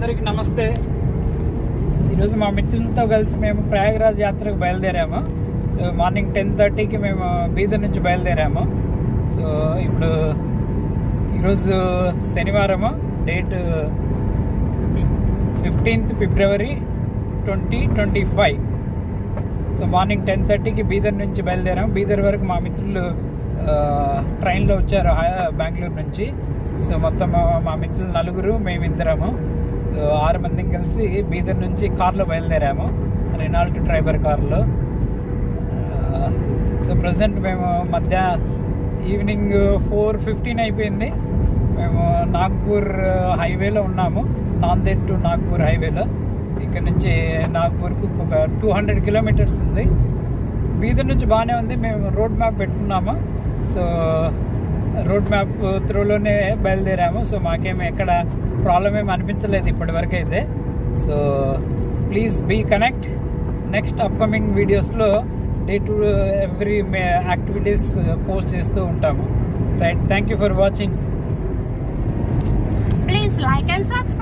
అందరికీ నమస్తే. ఈరోజు మా మిత్రులతో కలిసి మేము ప్రయాగరాజ్ యాత్రకు బయలుదేరాము. మార్నింగ్ 10:30కి మేము బీదర్ నుంచి బయలుదేరాము. సో ఇప్పుడు ఈరోజు శనివారము, date 15th February 2025. So morning 10:30కి బీదర్ నుంచి బయలుదేరాము. బీదర్ వరకు మా మిత్రులు ట్రైన్లో వచ్చారు బెంగళూరు నుంచి. సో మొత్తం మా మిత్రులు నలుగురు, మేమిద్దరము 6 మందిని కలిసి బీదర్ నుంచి కార్లో బయలుదేరాము, రెనాల్ట్ డ్రైవర్ కార్లో. సో ప్రజెంట్ మేము ఈవినింగ్ 4:15 అయిపోయింది. మేము నాగ్పూర్ హైవేలో ఉన్నాము, నాందేడ్ టు నాగ్పూర్ హైవేలో. ఇక్కడ నుంచి నాగ్పూర్కు ఒక 200 కిలోమీటర్స్ ఉంది. బీదర్ నుంచి బాగానే ఉంది. మేము రోడ్ మ్యాప్ పెట్టుకున్నాము. సో రోడ్ మ్యాప్ త్రూలోనే బయలుదేరాము. సో మాకేమి ఎక్కడ ప్రాబ్లం ఏమి అనిపించలేదు ఇప్పటివరకు అయితే. So please be connect. Next upcoming వీడియోస్లో day to every activities post చేస్తూ ఉంటాము. Right, thank you for watching. Please like and subscribe.